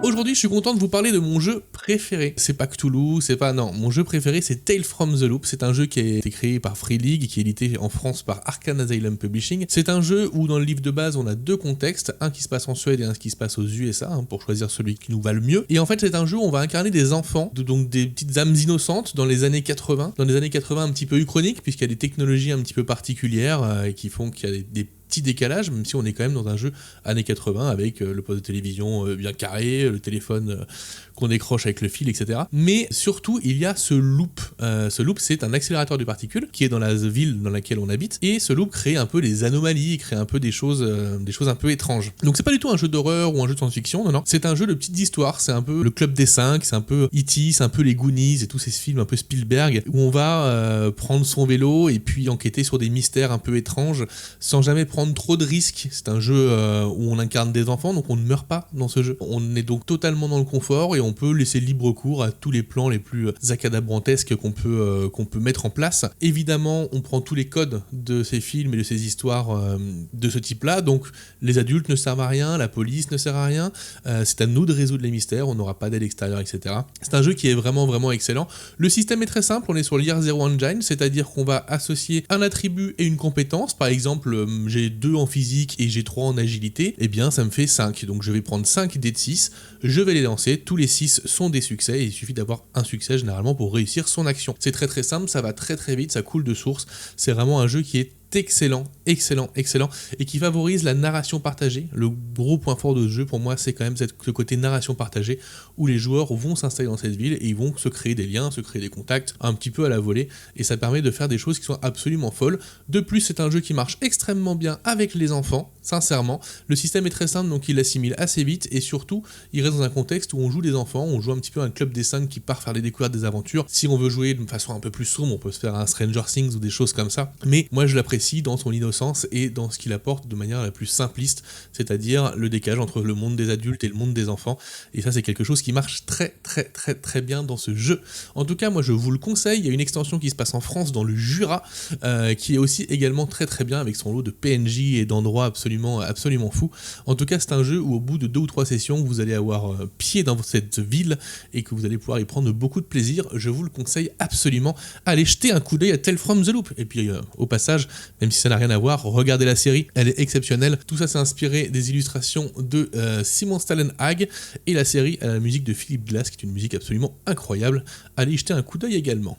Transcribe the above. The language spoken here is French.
Aujourd'hui, je suis content de vous parler de mon jeu préféré. C'est pas Cthulhu, c'est pas... Non, mon jeu préféré, c'est Tales from the Loop. C'est un jeu qui a été créé par Free League et qui est édité en France par Arcane Asylum Publishing. C'est un jeu où, dans le livre de base, on a deux contextes, un qui se passe en Suède et un qui se passe aux USA, pour choisir celui qui nous va le mieux. Et en fait, c'est un jeu où on va incarner des enfants, donc des petites âmes innocentes dans les années 80. Dans les années 80 un petit peu uchroniques, puisqu'il y a des technologies un petit peu particulières qui font qu'il y a des petit décalage, même si on est quand même dans un jeu années 80 avec le poste de télévision bien carré, le téléphone qu'on décroche avec le fil, etc. Mais surtout, il y a ce loop. Ce loop, c'est un accélérateur de particules qui est dans la ville dans laquelle on habite, et ce loop crée un peu des anomalies, crée un peu des choses un peu étranges. Donc c'est pas du tout un jeu d'horreur ou un jeu de science-fiction, non, non. C'est un jeu de petites histoires, c'est un peu le Club des 5, c'est un peu E.T., c'est un peu les Goonies et tous ces films un peu Spielberg, où on va prendre son vélo et puis enquêter sur des mystères un peu étranges, sans jamais prendre trop de risques. C'est un jeu où on incarne des enfants, donc on ne meurt pas dans ce jeu. On est donc totalement dans le confort et on peut laisser libre cours à tous les plans les plus acadabrantesques qu'on peut mettre en place. Évidemment, on prend tous les codes de ces films et de ces histoires de ce type-là, donc les adultes ne servent à rien, la police ne sert à rien, c'est à nous de résoudre les mystères, on n'aura pas d'aide extérieure, etc. C'est un jeu qui est vraiment vraiment excellent. Le système est très simple, on est sur l'Year Zero Engine, c'est-à-dire qu'on va associer un attribut et une compétence. Par exemple, j'ai 2 en physique et j'ai 3 en agilité, et bien ça me fait 5, donc je vais prendre 5 dés de 6, je vais les lancer, tous les 6 sont des succès, et il suffit d'avoir un succès généralement pour réussir son action. C'est très très simple, ça va très très vite, ça coule de source, c'est vraiment un jeu qui est excellent, et qui favorise la narration partagée. Le gros point fort de ce jeu pour moi, c'est quand même ce côté narration partagée, où les joueurs vont s'installer dans cette ville et ils vont se créer des liens, se créer des contacts un petit peu à la volée, et ça permet de faire des choses qui sont absolument folles. De plus, c'est un jeu qui marche extrêmement bien avec les enfants, sincèrement. Le système est très simple, donc il assimile assez vite, et surtout, il reste dans un contexte où on joue des enfants, on joue un petit peu un club des 5 qui part faire des découvertes, des aventures. Si on veut jouer de façon un peu plus sombre, on peut se faire un Stranger Things ou des choses comme ça, mais moi je l'apprécie dans son innocence et dans ce qu'il apporte de manière la plus simpliste, c'est-à-dire le décalage entre le monde des adultes et le monde des enfants, et ça c'est quelque chose qui marche très bien dans ce jeu. En tout cas, moi je vous le conseille. Il y a une extension qui se passe en France dans le Jura, qui est aussi également très bien, avec son lot de PNJ et d'endroits absolument fous. En tout cas, c'est un jeu où au bout de 2 ou 3 sessions, vous allez avoir pied dans cette ville et que vous allez pouvoir y prendre beaucoup de plaisir. Je vous le conseille absolument. Allez jeter un coup d'œil à Tales from the Loop, et puis au passage, même si ça n'a rien à voir, regardez la série, elle est exceptionnelle. Tout ça c'est inspiré des illustrations de Simon Stallenhag, et la série a la musique de Philip Glass, qui est une musique absolument incroyable. Allez y jeter un coup d'œil également.